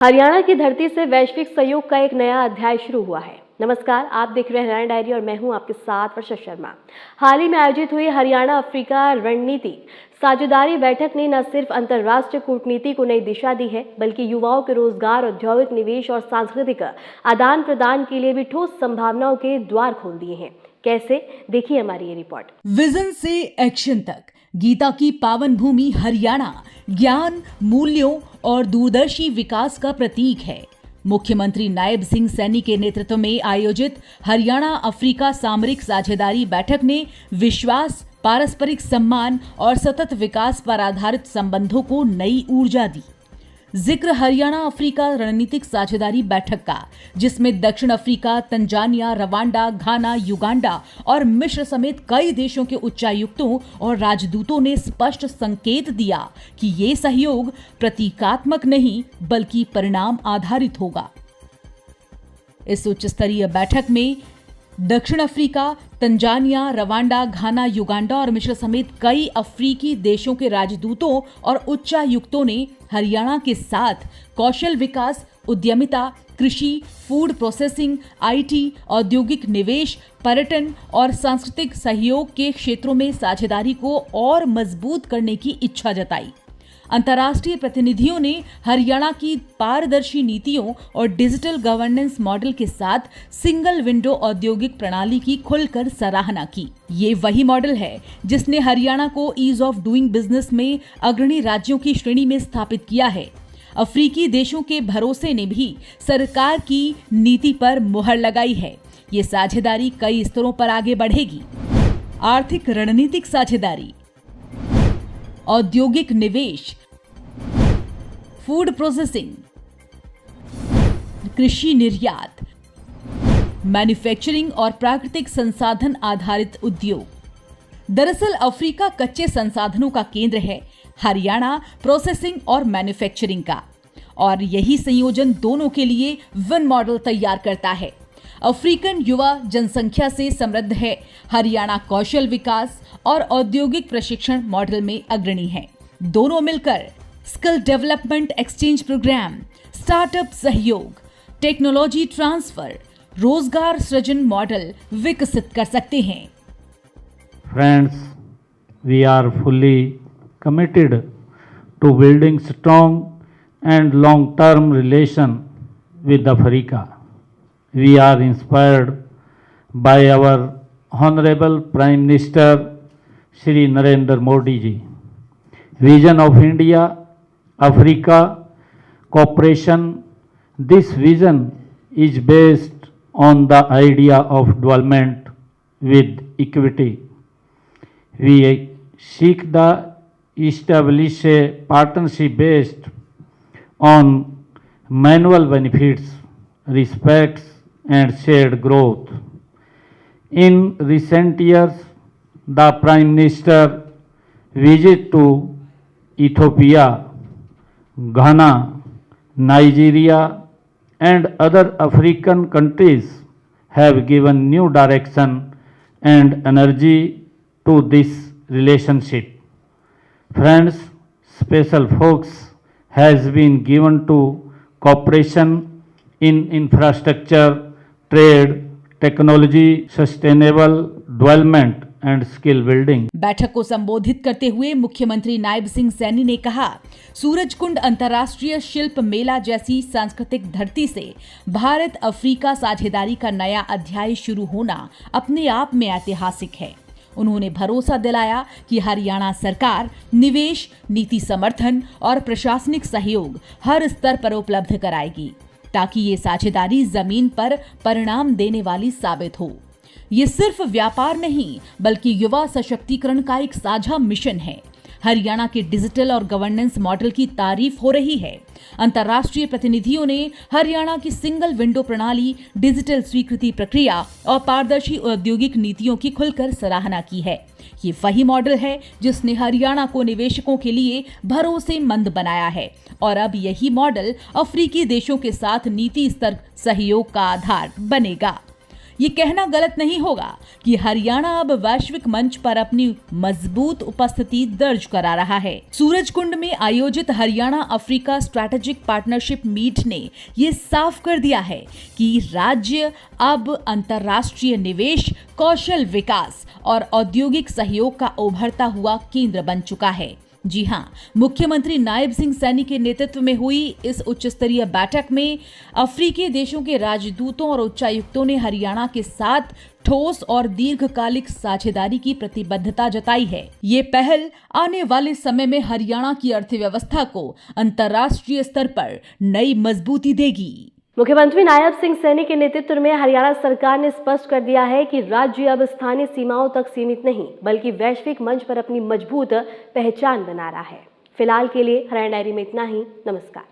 हरियाणा की धरती से वैश्विक सहयोग का एक नया अध्याय शुरू हुआ है। नमस्कार, आप देख रहे हैं हरियाणा डायरी और मैं हूं आपके साथ वर्षा शर्मा। हाल ही में आयोजित हुई हरियाणा अफ्रीका रणनीति साझेदारी बैठक ने न सिर्फ अंतर्राष्ट्रीय कूटनीति को नई दिशा दी है, बल्कि युवाओं के रोजगार, औद्योगिक निवेश और सांस्कृतिक आदान प्रदान के लिए भी ठोस संभावनाओं के द्वार खोल दिए हैं। कैसे, देखिए हमारी ये रिपोर्ट। विजन से एक्शन तक, गीता की पावन भूमि हरियाणा ज्ञान, मूल्यों और दूरदर्शी विकास का प्रतीक है। मुख्यमंत्री नायब सिंह सैनी के नेतृत्व में आयोजित हरियाणा अफ्रीका सामरिक साझेदारी बैठक ने विश्वास, पारस्परिक सम्मान और सतत विकास पर आधारित संबंधों को नई ऊर्जा दी। जिक्र हरियाणा अफ्रीका रणनीतिक साझेदारी बैठक का, जिसमें दक्षिण अफ्रीका, तंजानिया, रवांडा, घाना, युगांडा और मिस्र समेत कई देशों के उच्चायुक्तों और राजदूतों ने स्पष्ट संकेत दिया कि ये सहयोग प्रतीकात्मक नहीं बल्कि परिणाम आधारित होगा। इस उच्च स्तरीय बैठक में दक्षिण अफ्रीका, तंजानिया, रवांडा, घाना, युगांडा और मिस्र समेत कई अफ्रीकी देशों के राजदूतों और उच्चायुक्तों ने हरियाणा के साथ कौशल विकास, उद्यमिता, कृषि, फूड प्रोसेसिंग, आईटी, औद्योगिक निवेश, पर्यटन और सांस्कृतिक सहयोग के क्षेत्रों में साझेदारी को और मजबूत करने की इच्छा जताई। अंतर्राष्ट्रीय प्रतिनिधियों ने हरियाणा की पारदर्शी नीतियों और डिजिटल गवर्नेंस मॉडल के साथ सिंगल विंडो औद्योगिक प्रणाली की खुलकर सराहना की। ये वही मॉडल है जिसने हरियाणा को ईज ऑफ डूइंग बिजनेस में अग्रणी राज्यों की श्रेणी में स्थापित किया है। अफ्रीकी देशों के भरोसे ने भी सरकार की नीति पर मुहर लगाई है। ये साझेदारी कई स्तरों पर आगे बढ़ेगी। आर्थिक रणनीतिक साझेदारी, औद्योगिक निवेश, फूड प्रोसेसिंग, कृषि निर्यात, मैन्युफैक्चरिंग और प्राकृतिक संसाधन आधारित उद्योग। दरअसल अफ्रीका कच्चे संसाधनों का केंद्र है, हरियाणा प्रोसेसिंग और मैन्युफैक्चरिंग का, और यही संयोजन दोनों के लिए विन मॉडल तैयार करता है। अफ्रीकन युवा जनसंख्या से समृद्ध है, हरियाणा कौशल विकास और औद्योगिक प्रशिक्षण मॉडल में अग्रणी है। दोनों मिलकर skill development exchange program, startup सहयोग, टेक्नोलॉजी ट्रांसफर, रोजगार सृजन मॉडल विकसित कर सकते हैं। Friends, we are fully committed to building strong and long-term relation with Africa. We are inspired by our Honorable Prime Minister Shri Narendra Modi ji. Vision of India, Africa cooperation. This vision is based on the idea of development with equity. We seek the establish a partnership based on mutual benefits, respects and shared growth. In recent years, the Prime Minister visit to Ethiopia, Ghana, Nigeria and other African countries have given new direction and energy to this relationship. Friends, special focus has been given to cooperation in infrastructure, trade, technology, sustainable development and skill building. बैठक को संबोधित करते हुए मुख्यमंत्री नायब सिंह सैनी ने कहा, सूरजकुंड अंतर्राष्ट्रीय शिल्प मेला जैसी सांस्कृतिक धरती से भारत अफ्रीका साझेदारी का नया अध्याय शुरू होना अपने आप में ऐतिहासिक है। उन्होंने भरोसा दिलाया कि हरियाणा सरकार निवेश, नीति समर्थन और प्रशासनिक सहयोग हर स्तर पर उपलब्ध कराएगी, ताकि ये साझेदारी जमीन पर परिणाम देने वाली साबित हो। ये सिर्फ व्यापार नहीं बल्कि युवा सशक्तिकरण का एक साझा मिशन है। हरियाणा के डिजिटल और गवर्नेंस मॉडल की तारीफ हो रही है। अंतर्राष्ट्रीय प्रतिनिधियों ने हरियाणा की सिंगल विंडो प्रणाली, डिजिटल स्वीकृति प्रक्रिया और पारदर्शी औद्योगिक नीतियों की खुलकर सराहना की है। ये वही मॉडल है जिसने हरियाणा को निवेशकों के लिए भरोसेमंद बनाया है, और अब यही मॉडल अफ्रीकी देशों के साथ नीति स्तर सहयोग का आधार बनेगा। ये कहना गलत नहीं होगा कि हरियाणा अब वैश्विक मंच पर अपनी मजबूत उपस्थिति दर्ज करा रहा है। सूरजकुंड में आयोजित Haryana Africa strategic partnership meet ने ये साफ कर दिया है कि राज्य अब अंतर्राष्ट्रीय निवेश, कौशल विकास और औद्योगिक सहयोग का उभरता हुआ केंद्र बन चुका है। जी हां, मुख्यमंत्री नायब सिंह सैनी के नेतृत्व में हुई इस उच्च स्तरीय बैठक में अफ्रीकी देशों के राजदूतों और उच्चायुक्तों ने हरियाणा के साथ ठोस और दीर्घकालिक साझेदारी की प्रतिबद्धता जताई है। ये पहल आने वाले समय में हरियाणा की अर्थव्यवस्था को अंतर्राष्ट्रीय स्तर पर नई मजबूती देगी। मुख्यमंत्री नायब सिंह सैनी के नेतृत्व में हरियाणा सरकार ने स्पष्ट कर दिया है कि राज्य अब स्थानीय सीमाओं तक सीमित नहीं बल्कि वैश्विक मंच पर अपनी मजबूत पहचान बना रहा है। फिलहाल के लिए हरियाणा डायरी में इतना ही। नमस्कार।